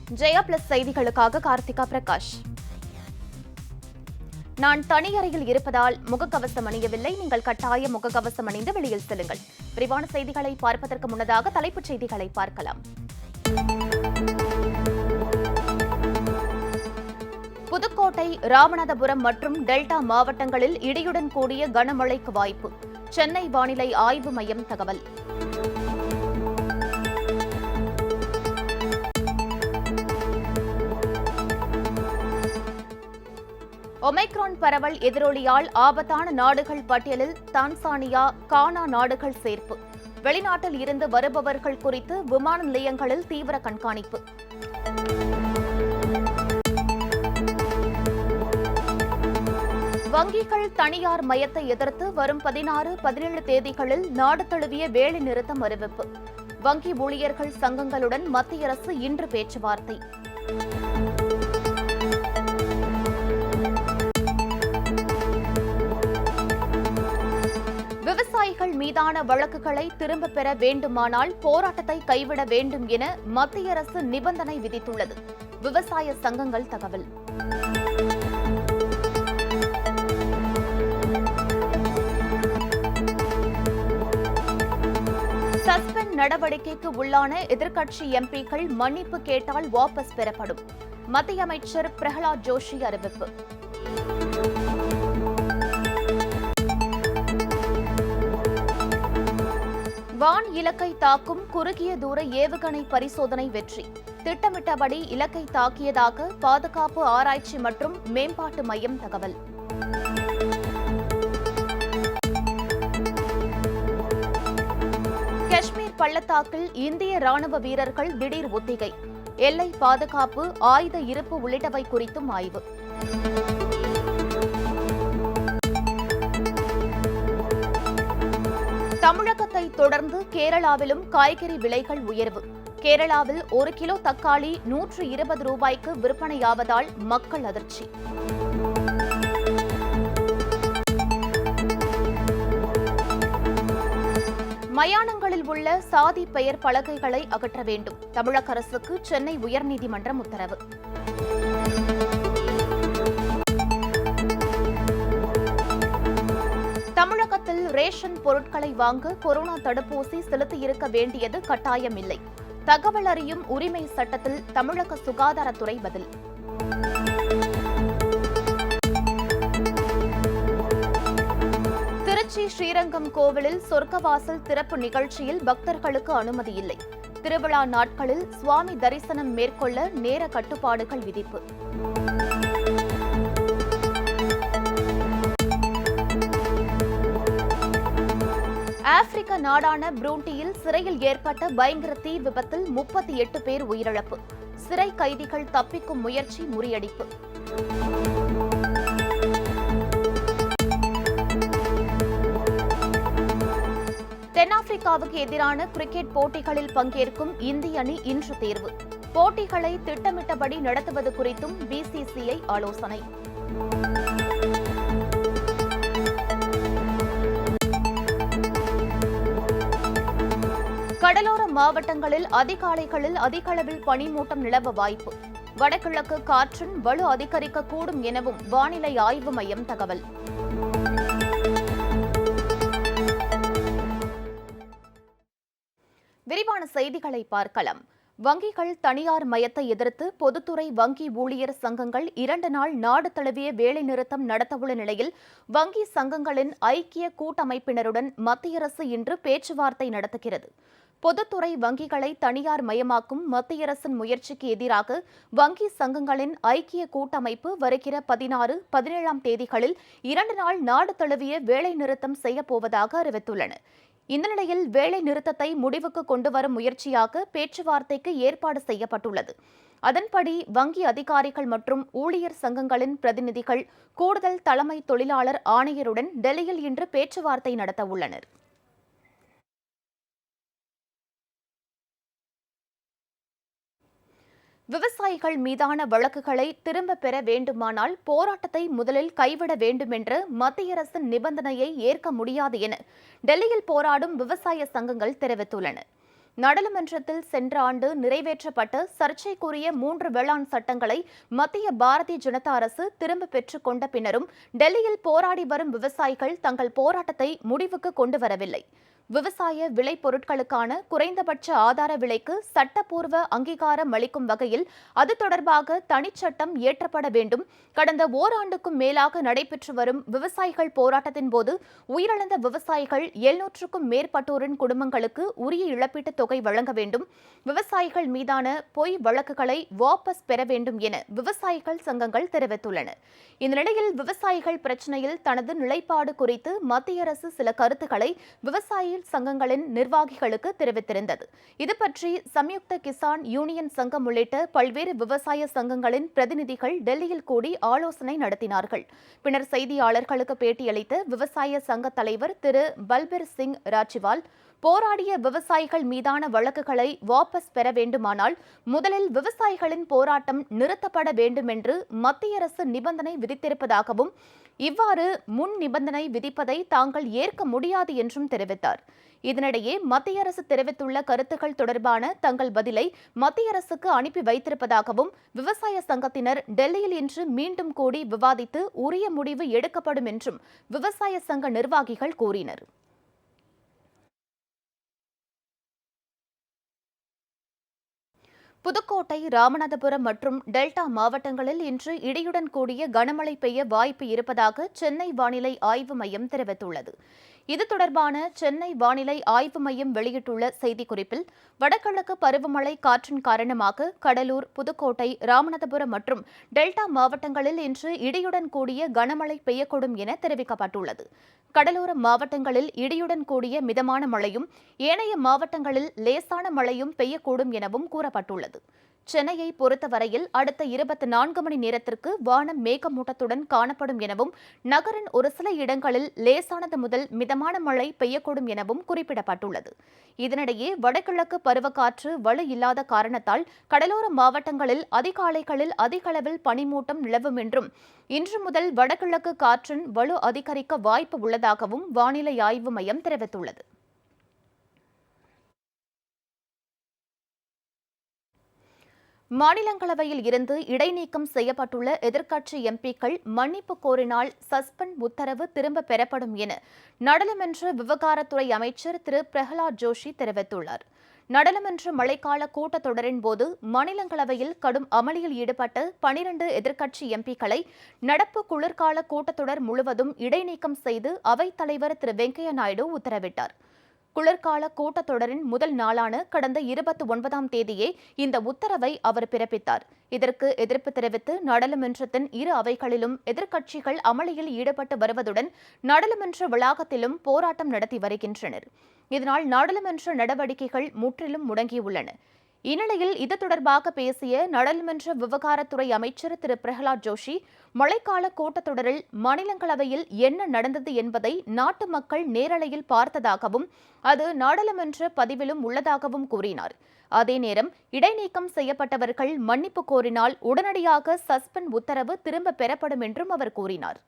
Jaya plus செய்திகளுக்காக கார்த்திகா பிரகாஷ். நான் தனியறையில் இருப்பதால் முகக்கவசம் அணியவில்லை. நீங்கள் கட்டாய முகக்கவசம் அணிந்து வெளியில் செல்லுங்கள். விரிவான செய்திகளை பார்ப்பதற்கு முன்னதாக தலைப்புச் செய்திகளை பார்க்கலாம். புதுக்கோட்டை, ராமநாதபுரம் மற்றும் டெல்டா மாவட்டங்களில் இடியுடன் கூடிய கனமழைக்கு வாய்ப்பு. சென்னை வானிலை ஆய்வு மையம் தகவல். ஒமைக்ரான் பரவல் எதிரொலியால் ஆபத்தான நாடுகள் பட்டியலில் தான்சானியா, கானா நாடுகள் சேர்ப்பு. வெளிநாட்டில் இருந்து வருபவர்கள் குறித்து விமான நிலையங்களில் தீவிர கண்காணிப்பு. வங்கிகள் தனியார் மயத்தை எதிர்த்து வரும் 16, 17 தேதிகளில் நாடு தழுவிய வேலை நிறுத்தம் அறிவிப்பு. வங்கி ஊழியர்கள் சங்கங்களுடன் மத்திய அரசு இன்று பேச்சுவார்த்தை. விவசாயிகள் மீதான வழக்குகளை திரும்பப் பெற வேண்டுமானால் போராட்டத்தை கைவிட வேண்டும் என மத்திய அரசு நிபந்தனை விதித்துள்ளது. விவசாய சங்கங்கள் தகவல். சஸ்பெண்ட் நடவடிக்கைக்கு உள்ளான எதிர்க்கட்சி எம்பிக்கள் மன்னிப்பு கேட்டால் வாபஸ் பெறப்படும். மத்திய அமைச்சர் பிரகலாத் ஜோஷி அறிவிப்பு. வான் இலக்கை தாக்கும் குறுகிய தூர ஏவுகணை பரிசோதனை வெற்றி. திட்டமிட்டபடி இலக்கை தாக்கியதாக பாதுகாப்பு ஆராய்ச்சி மற்றும் மேம்பாட்டு மையம் தகவல். காஷ்மீர் பள்ளத்தாக்கில் இந்திய ராணுவ வீரர்கள் திடீர் ஒத்திகை. எல்லை பாதுகாப்பு, ஆயுத இருப்பு உள்ளிட்டவை குறித்தும் ஆய்வு. தமிழகத்தை தொடர்ந்து கேரளாவிலும் காய்கறி விலைகள் உயர்வு. கேரளாவில் 1 கிலோ தக்காளி 120 ரூபாய்க்கு விற்பனையாவதால் மக்கள் அதிர்ச்சி. மயானங்களில் உள்ள சாதி பெயர் பலகைகளை அகற்ற வேண்டும். தமிழக அரசுக்கு சென்னை உயர்நீதிமன்றம் உத்தரவு. தமிழகத்தில் ரேஷன் பொருட்களை வாங்க கொரோனா தடுப்பூசி செலுத்தியிருக்க வேண்டியது கட்டாயமில்லை. தகவல் அறியும் உரிமை சட்டத்தில் தமிழக சுகாதாரத்துறை பதில். திருச்சி ஸ்ரீரங்கம் கோவிலில் சொர்க்கவாசல் திறப்பு நிகழ்ச்சியில் பக்தர்களுக்கு அனுமதி இல்லை. திருவிழா நாட்களில் சுவாமி தரிசனம் மேற்கொள்ள நேர கட்டுப்பாடுகள் விதிப்பு. ஆப்பிரிக்க நாடான புரூண்டியில் சிறையில் ஏற்பட்ட பயங்கர தீ விபத்தில் 38 பேர் உயிரிழப்பு. சிறை கைதிகள் தப்பிக்கும் முயற்சி முறியடிப்பு. தென்னாப்பிரிக்காவுக்கு எதிரான கிரிக்கெட் போட்டிகளில் பங்கேற்கும் இந்திய அணி இன்று தேர்வு. போட்டிகளை திட்டமிட்டபடி நடத்துவது குறித்தும் பிசிசிஐ ஆலோசனை. கடலோர மாவட்டங்களில் அதிகாலைகளில் அதிக அளவில் பனிமூட்டம் நிலவ வாய்ப்பு. வடகிழக்கு காற்றின் வலு அதிகரிக்கக்கூடும் எனவும் வானிலை ஆய்வு மையம் தகவல். விரிவான செய்திகளை பார்க்கலாம். வங்கிகள் தனியார் மயத்தை எதிர்த்து பொதுத்துறை வங்கி ஊழியர் சங்கங்கள் 2 நாள் நாடு தழுவிய வேலைநிறுத்தம் நடத்தவுள்ள நிலையில் வங்கி சங்கங்களின் ஐக்கிய கூட்டமைப்பினருடன் மத்திய அரசு இன்று பேச்சுவார்த்தை நடத்துகிறது. பொதுத்துறை வங்கிகளை தனியார் மயமாக்கும் மத்திய அரசின் முயற்சிக்கு எதிராக வங்கி சங்கங்களின் ஐக்கிய கூட்டமைப்பு வருகிற 16, 17 தேதிகளில் 2 நாள் நாடு தழுவிய வேலை நிறுத்தம் செய்யப்போவதாக அறிவித்துள்ளன. இந்த நிலையில் வேலை நிறுத்தத்தை முடிவுக்கு கொண்டுவரும் முயற்சியாக பேச்சுவார்த்தைக்கு ஏற்பாடு செய்யப்பட்டுள்ளது. அதன்படி வங்கி அதிகாரிகள் மற்றும் ஊழியர் சங்கங்களின் பிரதிநிதிகள் கூடுதல் தலைமை தொழிலாளர் ஆணையருடன் டெல்லியில் இன்று பேச்சுவார்த்தை நடத்த உள்ளனர். விவசாயிகள் மீதான வழக்குகளை திரும்பப் பெற வேண்டுமானால் போராட்டத்தை முதலில் கைவிட வேண்டும் என்ற மத்திய அரசின் நிபந்தனையை ஏற்க முடியாது என டெல்லியில் போராடும் விவசாய சங்கங்கள் தெரிவித்துள்ளன. நாடாளுமன்றத்தில் சென்ற ஆண்டு நிறைவேற்றப்பட்ட சர்ச்சைக்குரிய 3 வேளாண் சட்டங்களை மத்திய பாரதிய ஜனதா அரசு திரும்ப பெற்றுக் கொண்ட பின்னரும் டெல்லியில் போராடி வரும் விவசாயிகள் தங்கள் போராட்டத்தை முடிவுக்கு கொண்டு வரவில்லை. விவசாய விளைபொருட்களுக்கான குறைந்தபட்ச ஆதார விலைக்கு சட்டப்பூர்வ அங்கீகாரம் அளிக்கும் வகையில் அது தொடர்பாக தனிச்சட்டம் இயற்றப்பட வேண்டும். கடந்த ஓராண்டுக்கும் மேலாக நடைபெற்று வரும் விவசாயிகள் போராட்டத்தின் போது உயிரிழந்த விவசாயிகள் 700க்கும் மேற்பட்டோரின் குடும்பங்களுக்கு உரிய இழப்பீட்டுத் தொகை வழங்க வேண்டும். விவசாயிகள் மீதான பொய் வழக்குகளை வாபஸ் பெற வேண்டும் என விவசாயிகள் சங்கங்கள் தெரிவித்துள்ளன. இந்த நிலையில் விவசாயிகள் பிரச்சினையில் தனது நிலைப்பாடு குறித்து மத்திய அரசு சில கருத்துக்களை விவசாய சங்கங்களின் நிர்வாகிகளுக்கு தெரிவித்திருந்தது. இதுபற்றி சம்யுக்த கிசான் யூனியன் சங்கம் உள்ளிட்ட பல்வேறு விவசாய சங்கங்களின் பிரதிநிதிகள் டெல்லியில் கூடி ஆலோசனை நடத்தினார்கள். பின்னர் செய்தியாளர்களுக்கு பேட்டியளித்த விவசாய சங்க தலைவர் திரு பல்பீர் சிங் ராஜ்வால், போராடிய விவசாயிகள் மீதான வழக்குகளை வாபஸ் பெற வேண்டுமானால் முதலில் விவசாயிகளின் போராட்டம் நிறுத்தப்பட வேண்டும் என்று மத்திய அரசு நிபந்தனை விதித்திருப்பதாகவும், இவ்வாறு முன் நிபந்தனை விதிப்பதை தாங்கள் ஏற்க முடியாது என்றும் தெரிவித்தார். இதனிடையே மத்திய அரசு தெரிவித்துள்ள கருத்துக்கள் தொடர்பான தங்கள் பதிலை மத்திய அரசுக்கு அனுப்பி வைத்திருப்பதாகவும் விவசாய சங்கத்தினர் டெல்லியில் இன்று மீண்டும் கூடி விவாதித்து உரிய முடிவு எடுக்கப்படும் என்றும் விவசாய சங்க நிர்வாகிகள் கூறினர். புதுக்கோட்டை, ராமநாதபுரம் மற்றும் டெல்டா மாவட்டங்களில் இன்று இடியுடன் கூடிய கனமழை பெய்ய வாய்ப்பு இருப்பதாக சென்னை வானிலை ஆய்வு மையம் தெரிவித்துள்ளது. இது தொடர்பான சென்னை வானிலை ஆய்வு மையம் வெளியிட்டுள்ள செய்திக்குறிப்பில், வடகிழக்கு பருவமழை காற்றின் காரணமாக கடலூர், புதுக்கோட்டை, ராமநாதபுரம் மற்றும் டெல்டா மாவட்டங்களில் இன்று இடியுடன் கூடிய கனமழை பெய்யக்கூடும் என தெரிவிக்கப்பட்டுள்ளது. கடலோர மாவட்டங்களில் இடியுடன் கூடிய மிதமான மழையும், ஏனைய மாவட்டங்களில் லேசான மழையும் பெய்யக்கூடும் எனவும் கூறப்பட்டுள்ளது. சென்னையை பொறுத்தவரையில் அடுத்த 24 மணி நேரத்திற்கு வானம் மேகமூட்டத்துடன் காணப்படும் எனவும், நகரின் ஒரு சில இடங்களில் லேசானது முதல் மிதமான மழை பெய்யக்கூடும் எனவும் குறிப்பிடப்பட்டுள்ளது. இதனிடையே வடகிழக்கு பருவக்காற்று வலு இல்லாத காரணத்தால் கடலோர மாவட்டங்களில் அதிகாலைகளில் அதிக அளவில் பனிமூட்டம் நிலவும் என்றும், இன்று முதல் வடகிழக்கு காற்றின் வலு அதிகரிக்க வாய்ப்பு உள்ளதாகவும் வானிலை ஆய்வு மையம் தெரிவித்துள்ளது. மாநிலங்களவையில் இருந்து இடைநீக்கம் செய்யப்பட்டுள்ள எதிர்க்கட்சி எம்பிக்கள் மன்னிப்பு கோரினால் சஸ்பெண்ட் உத்தரவு திரும்ப பெறப்படும் என நாடாளுமன்ற விவகாரத்துறை அமைச்சர் திரு பிரகலாத் ஜோஷி தெரிவித்துள்ளார். நாடாளுமன்ற மழைக்கால கூட்டத்தொடரின் போது மாநிலங்களவையில் கடும் அமளியில் ஈடுபட்ட 12 எதிர்க்கட்சி எம்பிக்களை நடப்பு குளிர்கால கூட்டத்தொடர் முழுவதும் இடைநீக்கம் செய்து அவைத் தலைவர் திரு வெங்கையா நாயுடு உத்தரவிட்டார். குளிர்கால கூட்டத்தொடரின் முதல் நாளான கடந்த 29ஆம் தேதியே இந்த உத்தரவை அவர் பிறப்பித்தார். இதற்கு எதிர்ப்பு தெரிவித்து நாடாளுமன்றத்தின் இரு அவைகளிலும் எதிர்க்கட்சிகள் அமளியில் ஈடுபட்டு வருவதுடன் நாடாளுமன்ற வளாகத்திலும் போராட்டம் நடத்தி வருகின்றனர். இதனால் நாடாளுமன்ற நடவடிக்கைகள் முற்றிலும் முடங்கியுள்ளன. இந்நிலையில் இது தொடர்பாக பேசிய நாடாளுமன்ற விவகாரத்துறை அமைச்சர் திரு பிரகலாத் ஜோஷி, மழைக்கால கூட்டத்தொடரில் மாநிலங்களவையில் என்ன நடந்தது என்பதை நாட்டு மக்கள் நேரலையில் பார்த்ததாகவும், அது நாடாளுமன்ற பதிவிலும் உள்ளதாகவும் கூறினார். அதே நேரம் இடைநீக்கம் செய்யப்பட்டவர்கள் மன்னிப்பு கோரினால் உடனடியாக சஸ்பெண்ட் உத்தரவு திரும்ப பெறப்படும் என்றும் அவர் கூறினார்.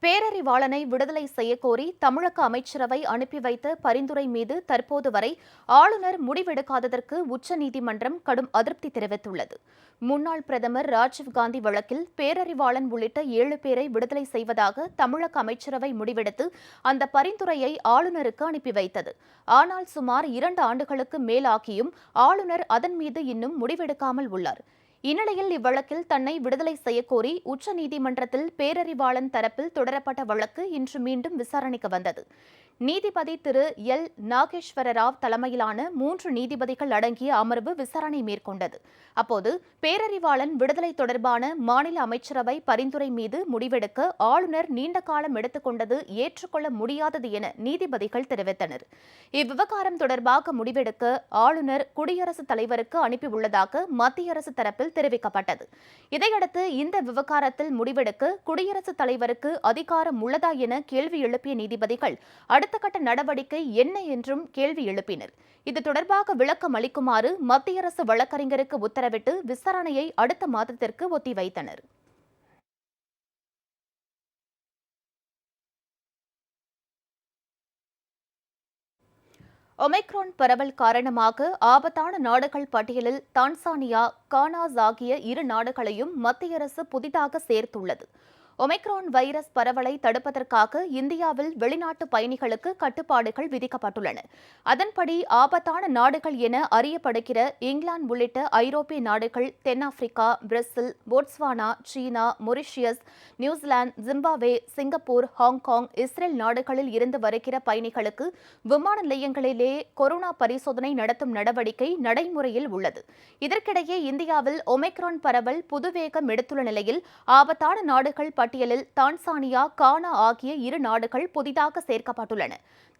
பேரறிவாளனை விடுதலை செய்யக்கோரி தமிழக அமைச்சரவை அனுப்பி வைத்த பரிந்துரை மீது தற்போது வரை ஆளுநர் முடிவெடுக்காததற்கு உச்சநீதிமன்றம் கடும் அதிருப்தி தெரிவித்துள்ளது. முன்னாள் பிரதமர் ராஜீவ்காந்தி வழக்கில் பேரறிவாளன் உள்ளிட்ட 7 பேரை விடுதலை செய்வதாக தமிழக அமைச்சரவை முடிவெடுத்து அந்த பரிந்துரையை ஆளுநருக்கு அனுப்பி வைத்தது. ஆனால் சுமார் 2 ஆண்டுகளுக்கு மேலாகியும் ஆளுநர் அதன் மீது இன்னும் முடிவெடுக்காமல் உள்ளார். இந்நிலையில் இவ்வழக்கில் தன்னை விடுதலை செய்யக்கோரி உச்சநீதிமன்றத்தில் பேரறிவாளன் தரப்பில் தொடரப்பட்ட வழக்கு இன்று மீண்டும் விசாரணைக்கு வந்தது. நீதிபதி திரு எல் நாகேஸ்வர ராவ் தலைமையிலான 3 நீதிபதிகள் அடங்கிய அமர்வு விசாரணை மேற்கொண்டது. அப்போது பேரறிவாளன் விடுதலை தொடர்பான மாநில அமைச்சரவை பரிந்துரை மீது முடிவெடுக்க ஆளுநர் நீண்ட காலம் எடுத்துக்கொண்டது ஏற்றுக்கொள்ள முடியாதது என நீதிபதிகள் தெரிவித்தனர். இவ்விவகாரம் தொடர்பாக முடிவெடுக்க ஆளுநர் குடியரசுத் தலைவருக்கு அனுப்பியுள்ளதாக மத்திய அரசு தரப்பில் தெரிவிக்கப்பட்டது. இதையடுத்து இந்த விவகாரத்தில் முடிவெடுக்க குடியரசுத் தலைவருக்கு அதிகாரம் உள்ளதா என கேள்வி எழுப்பிய நீதிபதிகள் அடுத்த கட்ட நடவடிக்கை என்ன என்றும் கேள்வி எழுப்பினர். இது தொடர்பாக விளக்கம் அளிக்குமாறு மத்திய அரசு வழக்கறிஞருக்கு உத்தரவிட்டு விசாரணையை அடுத்த மாதத்திற்கு ஒத்திவைத்தனர். ஒமைக்ரான் பரவல் காரணமாக ஆபத்தான நாடுகள் பட்டியலில் தான்சானியா, கானாஸ் ஆகிய இரு நாடுகளையும் மத்திய அரசு புதிதாக சேர்த்துள்ளது. ஒமைக்ரான் வைரஸ் பரவலை தடுப்பதற்காக இந்தியாவில் வெளிநாட்டு பயணிகளுக்கு கட்டுப்பாடுகள் விதிக்கப்பட்டுள்ளன. அதன்படி ஆபத்தான நாடுகள் என அறியப்படுகிற இங்கிலாந்து உள்ளிட்ட ஐரோப்பிய நாடுகள், தென்னாப்பிரிக்கா, Brazil, Botswana, China, Mauritius, New Zealand, Zimbabwe, Singapore, Hong Kong, Israel நாடுகளில் இருந்து வருகிற பயணிகளுக்கு விமான நிலையங்களிலே கொரோனா பரிசோதனை நடத்தும் நடவடிக்கை நடைமுறையில் உள்ளது. இதற்கிடையே இந்தியாவில் ஒமைக்ரான் பரவல் புதுவேகம் எடுத்துள்ள நிலையில் ஆபத்தான நாடுகள் பட்டியலில் தான்சானியா, கானா ஆகிய இரு நாடுகள் புதிதாக சேர்க்கப்பட்டுள்ளன.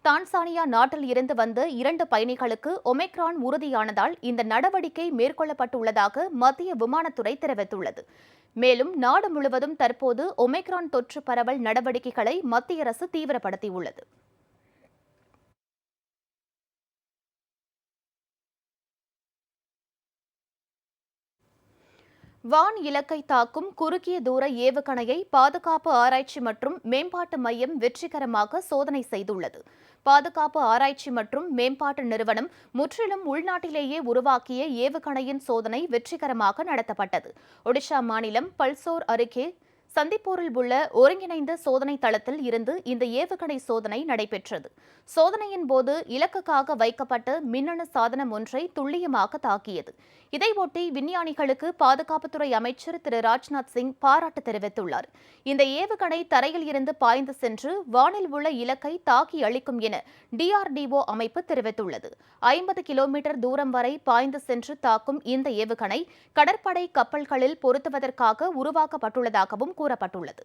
தான்சானியா நாட்டில் இருந்து வந்த 2 பயணிகளுக்கு ஒமைக்ரான் உறுதியானதால் இந்த நடவடிக்கை மேற்கொள்ளப்பட்டுள்ளதாக மத்திய விமானத்துறை தெரிவித்துள்ளது. மேலும் நாடு முழுவதும் தற்போது ஒமைக்ரான் தொற்று பரவல் நடவடிக்கைகளை மத்திய அரசு தீவிரப்படுத்தியுள்ளது. வான் இலக்கை தாக்கும் குறுகிய தூர ஏவுகணையை பாதுகாப்பு ஆராய்ச்சி மற்றும் மேம்பாட்டு மையம் வெற்றிகரமாக சோதனை செய்துள்ளது. பாதுகாப்பு ஆராய்ச்சி மற்றும் மேம்பாட்டு நிறுவனம் முற்றிலும் உள்நாட்டிலேயே உருவாக்கிய ஏவுகணையின் சோதனை வெற்றிகரமாக நடத்தப்பட்டது. ஒடிஷா மாநிலம் பல்சோர் அருகே சந்திப்பூரில் உள்ள ஒருங்கிணைந்த சோதனை தளத்தில் இருந்து இந்த ஏவுகணை சோதனை நடைபெற்றது. சோதனையின் போது இலக்குக்காக வைக்கப்பட்ட மின்னணு சாதனம் ஒன்றை துல்லியமாக தாக்கியது. இதையொட்டி விஞ்ஞானிகளுக்கு பாதுகாப்புத்துறை அமைச்சர் திரு ராஜ்நாத் சிங் பாராட்டு தெரிவித்துள்ளார். இந்த ஏவுகணை தரையில் இருந்து பாய்ந்து சென்று வானில் உள்ள இலக்கை தாக்கி அளிக்கும் என DRDO அமைப்பு தெரிவித்துள்ளது. 50 கிலோமீட்டர் தூரம் வரை பாய்ந்து சென்று தாக்கும் இந்த ஏவுகணை கடற்படை கப்பல்களில் பொருத்துவதற்காக உருவாக்கப்பட்டுள்ளதாகவும் கூறப்பட்டுள்ளது.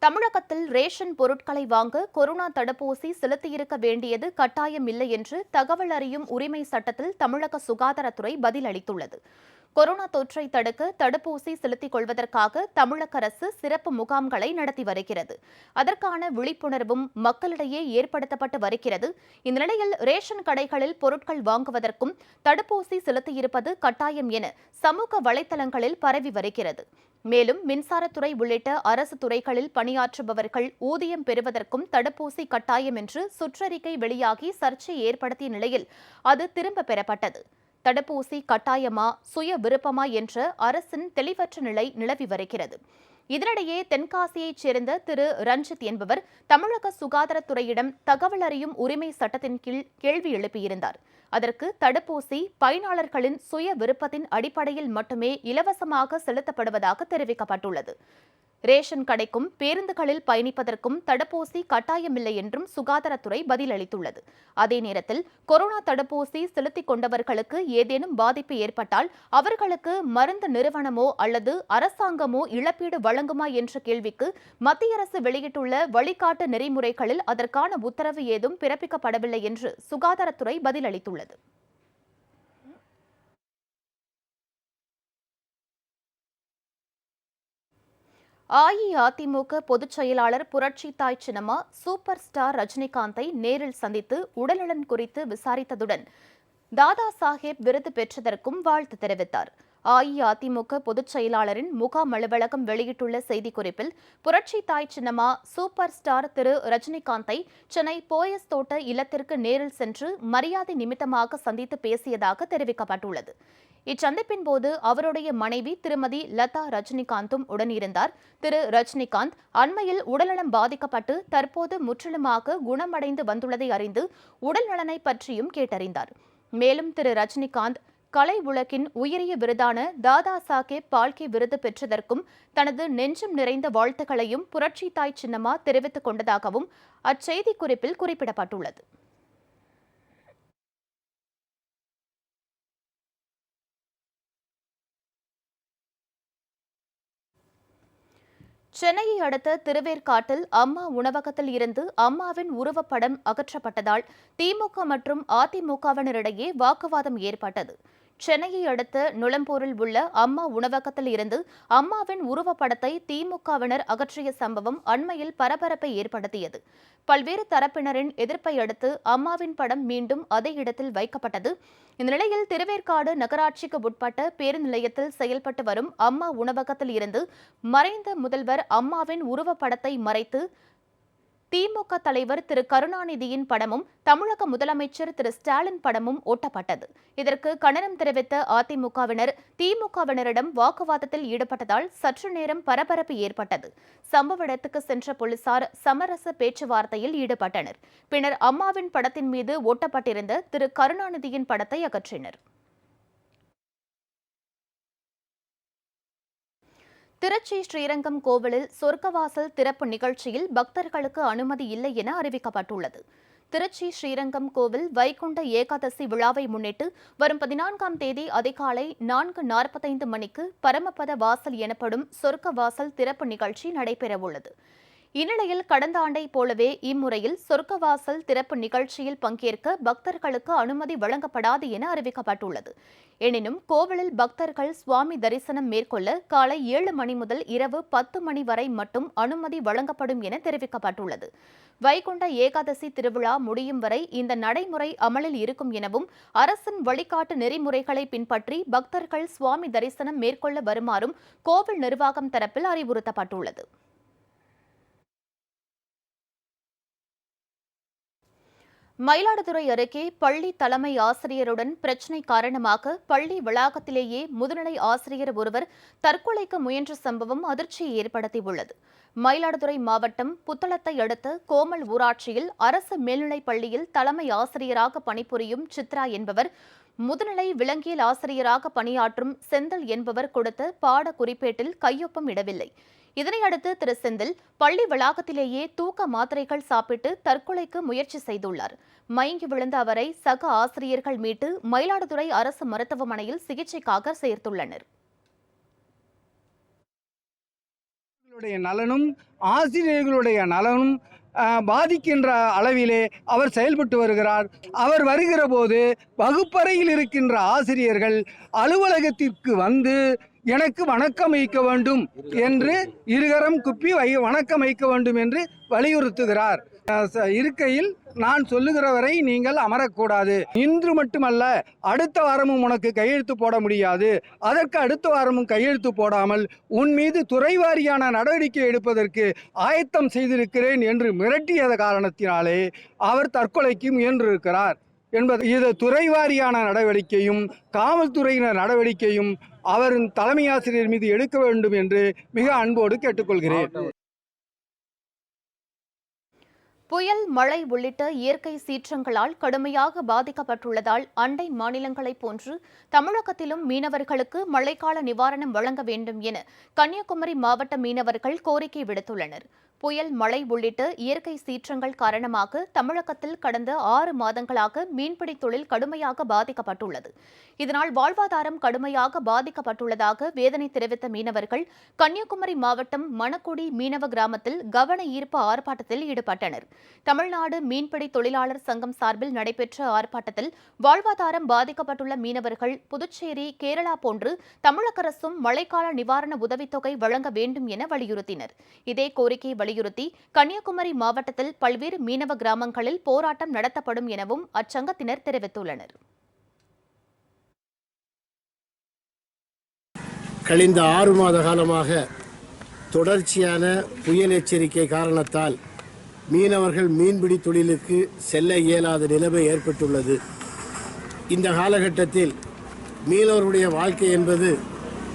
தமிழகத்தில் ரேஷன் பொருட்களை வாங்க கொரோனா தடுப்பூசி செலுத்தியிருக்க வேண்டியது கட்டாயம் இல்லை என்று தகவல் அறியும் உரிமை சட்டத்தில் தமிழக சுகாதாரத்துறை பதிலளித்துள்ளது. கொரோனா தொற்றை தடுக்க தடுப்பூசி செலுத்திக் கொள்வதற்காக தமிழக அரசு சிறப்பு முகாம்களை நடத்தி வருகிறது. அதற்கான விழிப்புணர்வும் மக்களிடையே ஏற்படுத்தப்பட்டு வருகிறது. இந்த நிலையில் ரேஷன் கடைகளில் பொருட்கள் வாங்குவதற்கும் தடுப்பூசி செலுத்தியிருப்பது கட்டாயம் என சமூக வலைதளங்களில் பரவி வருகிறது. மேலும் மின்சாரத்துறை உள்ளிட்ட அரசு துறைகளில் பணியாற்றுபவர்கள் ஊதியம் பெறுவதற்கும் தடுப்பூசி கட்டாயம் என்று சுற்றறிக்கை வெளியாகி சர்ச்சை ஏற்படுத்திய நிலையில் அது திரும்ப பெறப்பட்டது. தடுப்பூசி கட்டாயமா, சுய விருப்பமா என்ற அரசின் தெளிவற்ற நிலை நிலவி வருகிறது. இதனிடையே தென்காசியைச் சேர்ந்த திரு ரஞ்சித் என்பவர் தமிழக சுகாதாரத்துறையிடம் தகவல் அறியும் உரிமை சட்டத்தின் கீழ் கேள்வி எழுப்பியிருந்தார். அதற்கு தடுப்பூசி பயனாளர்களின் சுய விருப்பத்தின் அடிப்படையில் மட்டுமே இலவசமாக செலுத்தப்படுவதாக தெரிவிக்கப்பட்டுள்ளது. ரேஷன் கடைக்கும் பேருந்துகளில் பயணிப்பதற்கும் தடுப்பூசி கட்டாயமில்லை என்றும் சுகாதாரத்துறை பதிலளித்துள்ளது. அதே நேரத்தில் கொரோனா தடுப்பூசி செலுத்திக் கொண்டவர்களுக்கு ஏதேனும் பாதிப்பு ஏற்பட்டால் அவர்களுக்கு மருந்து நிறுவனமோ அல்லது அரசாங்கமோ இழப்பீடு வழங்குமா என்ற கேள்விக்கு மத்திய அரசு வெளியிட்டுள்ள வழிகாட்டு நெறிமுறைகளில் அதற்கான உத்தரவு ஏதும் பிறப்பிக்கப்படவில்லை என்று சுகாதாரத்துறை பதிலளித்துள்ளது. அஇஅதிமுக பொதுச் செயலாளர் புரட்சி தாய் சின்னம்மா சூப்பர் ஸ்டார் ரஜினிகாந்தை நேரில் சந்தித்து உடல்நலன் குறித்து விசாரித்ததுடன் தாதா சாஹேப் விருது பெற்றதற்கும் வாழ்த்து தெரிவித்தார். அஇஅதிமுக பொதுச் செயலாளரின் முகாம் அலுவலகம் வெளியிட்டுள்ள செய்திக்குறிப்பில் புரட்சி தாய் சின்னம்மா சூப்பர் ஸ்டார் திரு ரஜினிகாந்தை சென்னை போயஸ் தோட்ட இல்லத்திற்கு நேரில் சென்று மரியாதை நிமித்தமாக சந்தித்து பேசியதாக தெரிவிக்கப்பட்டுள்ளது. இச்சந்திப்பின் போது அவருடைய மனைவி திருமதி லதா ரஜினிகாந்தும் உடனிருந்தார். திரு ரஜினிகாந்த் அண்மையில் உடல்நலம் பாதிக்கப்பட்டு தற்போது முற்றிலுமாக குணமடைந்து வந்துள்ளதை அறிந்து உடல் நலனை பற்றியும் கேட்டறிந்தார். மேலும் திரு ரஜினிகாந்த் கலை உலகின் உயரிய விருதான தாதா சாஹேப் பால்கே விருது பெற்றதற்கும் தனது நெஞ்சம் நிறைந்த வாழ்த்துக்களையும் புரட்சி தாய் சின்னம்மா தெரிவித்துக் கொண்டதாகவும் அச்செய்திக்குறிப்பில் குறிப்பிடப்பட்டுள்ளது. சென்னையை அடுத்த திருவேற்காட்டில் அம்மா உணவகத்தில் இருந்து அம்மாவின் உருவப்படம் அகற்றப்பட்டதால் திமுக மற்றும் அதிமுகவினரிடையே வாக்குவாதம் ஏற்பட்டது. சென்னையை அடுத்த நுளம்பூரில் உள்ள அம்மா உணவகத்தில் இருந்து அம்மாவின் உருவப்படத்தை திமுகவினர் அகற்றிய சம்பவம் அண்மையில் பரபரப்பை ஏற்படுத்தியது. பல்வேறு தரப்பினரின் எதிர்ப்பை அடுத்து அம்மாவின் படம் மீண்டும் அதே இடத்தில் வைக்கப்பட்டது. இந்த நிலையில் திருவேற்காடு நகராட்சிக்கு உட்பட்ட பேருந்து நிலையத்தில் செயல்பட்டு வரும் அம்மா உணவகத்தில் இருந்து மறைந்த முதல்வர் அம்மாவின் உருவப்படத்தை மறைத்து திமுக தலைவர் திரு கருணாநிதியின் படமும் தமிழக முதலமைச்சர் திரு ஸ்டாலின் படமும் ஒட்டப்பட்டது. இதற்கு கண்டனம் தெரிவித்த அதிமுகவினர் திமுகவினரிடம் வாக்குவாதத்தில் ஈடுபட்டதால் சற்று நேரம் பரபரப்பு ஏற்பட்டது. சம்பவ இடத்துக்கு சென்ற போலீசார் சமரச பேச்சுவார்த்தையில் ஈடுபட்டனர். பின்னர் அம்மாவின் படத்தின் மீது ஒட்டப்பட்டிருந்த திரு கருணாநிதியின் படத்தை அகற்றினர். திருச்சி ஸ்ரீரங்கம் கோவிலில் சொர்க்கவாசல் திறப்பு நிகழ்ச்சியில் பக்தர்களுக்கு அனுமதி இல்லை என அறிவிக்கப்பட்டுள்ளது. திருச்சி ஸ்ரீரங்கம் கோவில் வைகுண்ட ஏகாதசி விழாவை முன்னிட்டு வரும் 14ஆம் தேதி அதிகாலை 4:45 மணிக்கு பரமபத வாசல் எனப்படும் சொர்க்கவாசல் திறப்பு நிகழ்ச்சி நடைபெறவுள்ளது. இந்நிலையில் கடந்த ஆண்டை போலவே இம்முறையில் சொர்க்கவாசல் திறப்பு நிகழ்ச்சியில் பங்கேற்க பக்தர்களுக்கு அனுமதி வழங்கப்படாது என அறிவிக்கப்பட்டுள்ளது. எனினும் கோவிலில் பக்தர்கள் சுவாமி தரிசனம் மேற்கொள்ள காலை 7 மணி முதல் இரவு 10 மணி வரை மட்டும் அனுமதி வழங்கப்படும் என தெரிவிக்கப்பட்டுள்ளது. வைகுண்ட ஏகாதசி திருவிழா முடியும் வரை இந்த நடைமுறை அமலில் இருக்கும் எனவும் அரசின் வழிகாட்டு நெறிமுறைகளை பின்பற்றி பக்தர்கள் சுவாமி தரிசனம் மேற்கொள்ள வருமாறும் கோவில் நிர்வாகம் தரப்பில் அறிவுறுத்தப்பட்டுள்ளது. மயிலாடுதுறை அருகே பள்ளி தலைமை ஆசிரியருடன் பிரச்சினை காரணமாக பள்ளி வளாகத்திலேயே முதுநிலை ஆசிரியர் ஒருவர் தற்கொலைக்கு முயன்ற சம்பவம் அதிர்ச்சியை ஏற்படுத்தியுள்ளது. மயிலாடுதுறை மாவட்டம் புத்தளத்தை அடுத்த கோமல் ஊராட்சியில் அரசு மேல்நிலைப் பள்ளியில் தலைமை ஆசிரியராக பணிபுரியும் சித்ரா என்பவர் முதுநிலை விலங்கியல் ஆசிரியராக பணியாற்றும் செந்தில் என்பவர் கொடுத்த பாட குறிப்பேட்டில் கையொப்பம் இடவில்லை. இதனையடுத்து திரு செந்தில் பள்ளி வளாகத்திலேயே தூக்க மாத்திரைகள் சாப்பிட்டு தற்கொலைக்கு முயற்சி செய்துள்ளார். மயங்கி விழுந்த அவரை சக ஆசிரியர்கள் மீட்டு மயிலாடுதுறை அரசு மருத்துவமனையில் சிகிச்சைக்காக சேர்த்துள்ளனர். நலனும் ஆசிரியர்களுடைய நலனும் பாதிக்கின்ற அளவிலே அவர் செயல்பட்டு வருகிறார். அவர் வருகிற போது வகுப்பறையில் இருக்கின்ற ஆசிரியர்கள் அலுவலகத்திற்கு வந்து எனக்கு வணக்கம் வைக்க வேண்டும் என்று இருகரம் குப்பி வணக்கம் வைக்க வேண்டும் என்று வலியுறுத்துகிறார். இருக்கையில் நான் சொல்லுகிற வரை நீங்கள் அமரக்கூடாது. இன்று மட்டுமல்ல, அடுத்த வாரமும் உனக்கு கையெழுத்து போட முடியாது. அதற்கு அடுத்த வாரமும் கையெழுத்து போடாமல் உன் மீது துறைவாரியான நடவடிக்கை எடுப்பதற்கு ஆயத்தம் செய்திருக்கிறேன் என்று மிரட்டிய காரணத்தினாலே அவர் தற்கொலைக்கு முயன்றிருக்கிறார் என்பது. இது துறைவாரியான நடவடிக்கையும் காவல்துறையினர் நடவடிக்கையும் அவரின் தலைமை ஆசிரியர் மீது எடுக்க வேண்டும் என்று மிக அன்போடு கேட்டுக்கொள்கிறேன். புயல், மழை உள்ளிட்ட இயற்கை சீற்றங்களால் கடுமையாக பாதிக்கப்பட்டுள்ளதால் அண்டை மாநிலங்களைப் போன்று தமிழகத்திலும் மீனவர்களுக்கு மழைக்கால நிவாரணம் வழங்க வேண்டும் என கன்னியாகுமரி மாவட்ட மீனவர்கள் கோரிக்கை விடுத்துள்ளனர். புயல், மழை உள்ளிட்ட இயற்கை சீற்றங்கள் காரணமாக தமிழகத்தில் கடந்த 6 மாதங்களாக மீன்பிடி தொழில் கடுமையாக பாதிக்கப்பட்டுள்ளது. இதனால் வாழ்வாதாரம் கடுமையாக பாதிக்கப்பட்டுள்ளதாக வேதனை தெரிவித்த மீனவர்கள் கன்னியாகுமரி மாவட்டம் மணக்குடி மீனவ கிராமத்தில் கவன ஈர்ப்பு ஆர்ப்பாட்டத்தில் ஈடுபட்டனர். தமிழ்நாடு மீன்பிடி தொழிலாளர் சங்கம் சார்பில் நடைபெற்ற ஆர்ப்பாட்டத்தில் வாழ்வாதாரம் பாதிக்கப்பட்டுள்ள மீனவர்கள் புதுச்சேரி, கேரளா போன்று தமிழக அரசும் மழைக்கால நிவாரண உதவித்தொகை வழங்க வேண்டும் என வலியுறுத்தினர். இதே கோரிக்கை வலியுறுத்தி கன்னியாகுமரி மாவட்டத்தில் பல்வேறு மீனவ கிராமங்களில் போராட்டம் நடத்தப்படும் எனவும் அச்சங்கத்தினர் தெரிவித்துள்ளனர். கழிந்த 6 மாத காலமாக தொடர்ச்சியான புயல் எச்சரிக்கை காரணத்தால் மீனவர்கள் மீன்பிடி தொழிலுக்கு செல்ல இயலாத நிலைமை ஏற்பட்டுள்ளது. இந்த காலகட்டத்தில் மீனவர்களுடைய வாழ்க்கை என்பது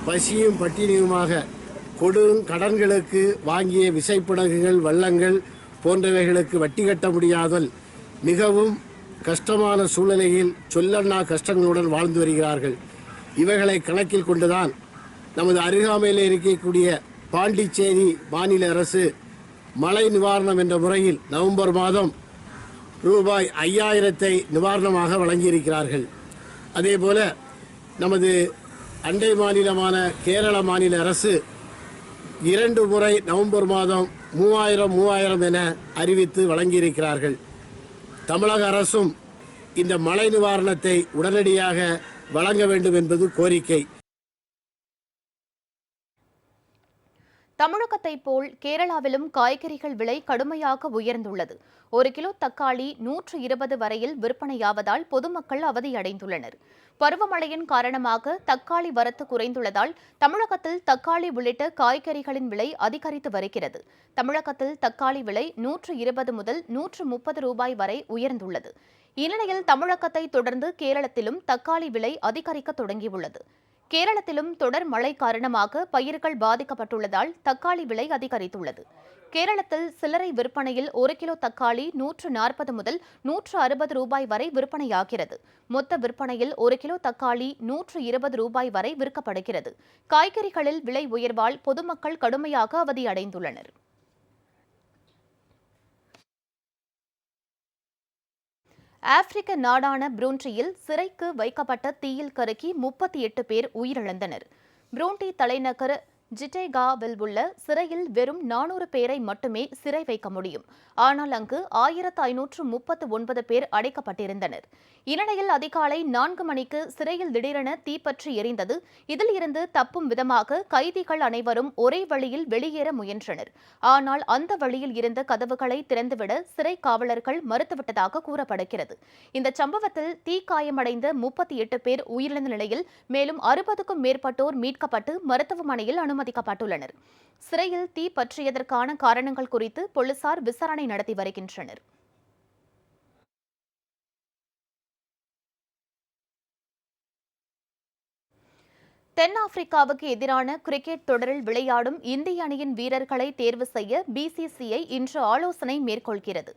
பசியும் பட்டினியுமாக கொடும் கடன்களுக்கு வாங்கிய விசைப்படகுகள், வள்ளங்கள் போன்றவைகளுக்கு வட்டி கட்ட முடியாதல் மிகவும் கஷ்டமான சூழ்நிலையில் சொல்லண்ணா கஷ்டங்களுடன் வாழ்ந்து வருகிறார்கள். இவைகளை கணக்கில் கொண்டுதான் நமது அருகாமையில் இருக்கக்கூடிய பாண்டிச்சேரி மாநில அரசு மழை நிவாரணம் என்ற முறையில் நவம்பர் மாதம் ரூபாய் 5000 நிவாரணமாக வழங்கியிருக்கிறார்கள். அதேபோல நமது அண்டை மாநிலமான கேரள மாநில அரசு 2 முறை நவம்பர் மாதம் 3000 என அறிவித்து வழங்கியிருக்கிறார்கள். தமிழக அரசும் இந்த மழை நிவாரணத்தை உடனடியாக வழங்க வேண்டும் என்பது கோரிக்கை. தமிழகத்தைப் போல் கேரளாவிலும் காய்கறிகள் விலை கடுமையாக உயர்ந்துள்ளது. 1 கிலோ தக்காளி 120 வரையில் விற்பனையாவதால் பொதுமக்கள் அவதியடைந்துள்ளனர். பருவமழையின் காரணமாக தக்காளி வரத்து குறைந்துள்ளதால் தமிழகத்தில் தக்காளி உள்ளிட்ட காய்கறிகளின் விலை அதிகரித்து வருகிறது. தமிழகத்தில் தக்காளி விலை 120 முதல் 130 ரூபாய் வரை உயர்ந்துள்ளது. இந்நிலையில் தமிழகத்தை தொடர்ந்து கேரளத்திலும் தக்காளி விலை அதிகரிக்க தொடங்கியுள்ளது. கேரளத்திலும் தொடர் மழை காரணமாக பயிர்கள் பாதிக்கப்பட்டுள்ளதால் தக்காளி விலை அதிகரித்துள்ளது. கேரளத்தில் சில்லறை விற்பனையில் 1 கிலோ தக்காளி 140 முதல் 160 ரூபாய் வரை விற்பனையாகிறது. மொத்த விற்பனையில் 1 கிலோ தக்காளி 120 ரூபாய் வரை விற்கப்படுகிறது. காய்கறிகளில் விலை உயர்வால் பொதுமக்கள் கடுமையாக அவதியடைந்துள்ளனர். ஆப்பிரிக்க நாடான புரூண்டியில் சிறைக்கு வைக்கப்பட்ட தீயில் கருகி 38 பேர் உயிரிழந்தனர். புரூண்டி தலைநகர் ஜிட்டேகாவில் உள்ள சிறையில் வெறும் 400 பேரை மட்டுமே சிறை வைக்க முடியும். ஆனால் அங்கு 1539 பேர் அடைக்கப்பட்டிருந்தனர். இந்நிலையில் அதிகாலை 4 மணிக்கு சிறையில் திடீரென தீப்பற்றி எரிந்தது. இதில் இருந்து தப்பும் விதமாக கைதிகள் அனைவரும் ஒரே வழியில் வெளியேற முயன்றனர். ஆனால் அந்த வழியில் இருந்த கதவுகளை திறந்துவிட சிறை காவலர்கள் மறுத்துவிட்டதாக கூறப்படுகிறது. இந்த சம்பவத்தில் தீக்காயமடைந்த 38 பேர் உயிரிழந்த நிலையில் மேலும் 60க்கும் மேற்பட்டோர் மீட்கப்பட்டு மருத்துவமனையில் அனுமதிக்கப்பட்டுள்ளனர். சிறையில் தீ பற்றியதற்கான காரணங்கள் குறித்து போலீசார் விசாரணை நடத்தி வருகின்றனர். தென்னாப்பிரிக்காவுக்கு எதிரான கிரிக்கெட் தொடரில் விளையாடும் இந்திய அணியின் வீரர்களை தேர்வு செய்ய பிசிசிஐ இன்று ஆலோசனை மேற்கொள்கிறது.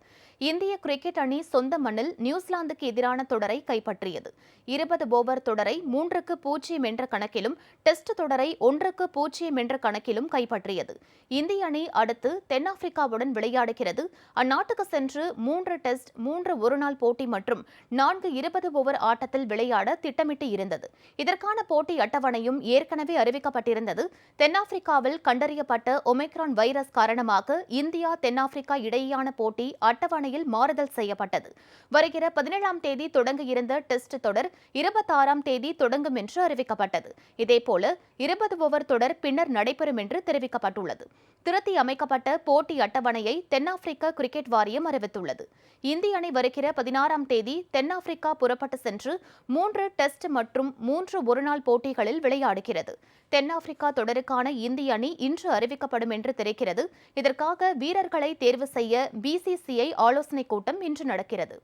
இந்திய கிரிக்கெட் அணி சொந்த மண்ணில் நியூசிலாந்துக்கு எதிரான தொடரை கைப்பற்றியது. 20 ஓவர் தொடரை 3-0 என்ற கணக்கிலும் டெஸ்ட் தொடரை 1-0 என்ற கணக்கிலும் கைப்பற்றியது. இந்திய அணி அடுத்து தென்னாப்பிரிக்காவுடன் விளையாடுகிறது. அந்நாட்டுக்கு சென்று 3 டெஸ்ட் 3 ஒருநாள் போட்டி மற்றும் 4 20 ஓவர் ஆட்டத்தில் விளையாட திட்டமிட்டு இருந்தது. இதற்கான போட்டி அட்டவணையும் ஏற்கனவே அறிவிக்கப்பட்டிருந்தது. தென்னாப்பிரிக்காவில் கண்டறியப்பட்ட ஒமைக்ரான் வைரஸ் காரணமாக இந்தியா தென்னாப்பிரிக்கா இடையேயான போட்டி அட்டவணையில் மாறுதல் செய்யப்பட்டது. வருகிற 17ஆம் தேதி தொடங்க இருந்த டெஸ்ட் தொடர் 26ஆம் தேதி தொடங்கும் என்று அறிவிக்கப்பட்டது. இதேபோல 20 ஓவர் தொடர் பின்னர் நடைபெறும் என்று தெரிவிக்கப்பட்டுள்ளது. திருத்தி அமைக்கப்பட்ட போட்டி அட்டவணையை தென்னாப்பிரிக்க கிரிக்கெட் வாரியம் அறிவித்துள்ளது. இந்திய அணி வருகிற 16ஆம் தேதி தென்னாப்பிரிக்கா புறப்பட்டு சென்று 3 டெஸ்ட் மற்றும் 3 ஒருநாள் போட்டிகளில் விளையாடுகிறது. தென்னாப்பிரிக்கா தொடருக்கான இந்திய அணி இன்று அறிவிக்கப்படும் என்று தெரிகிறது. இதற்காக வீரர்களை தேர்வு செய்ய பிசிசிஐ ஆலோசனைக் கூட்டம் இன்று நடக்கிறது.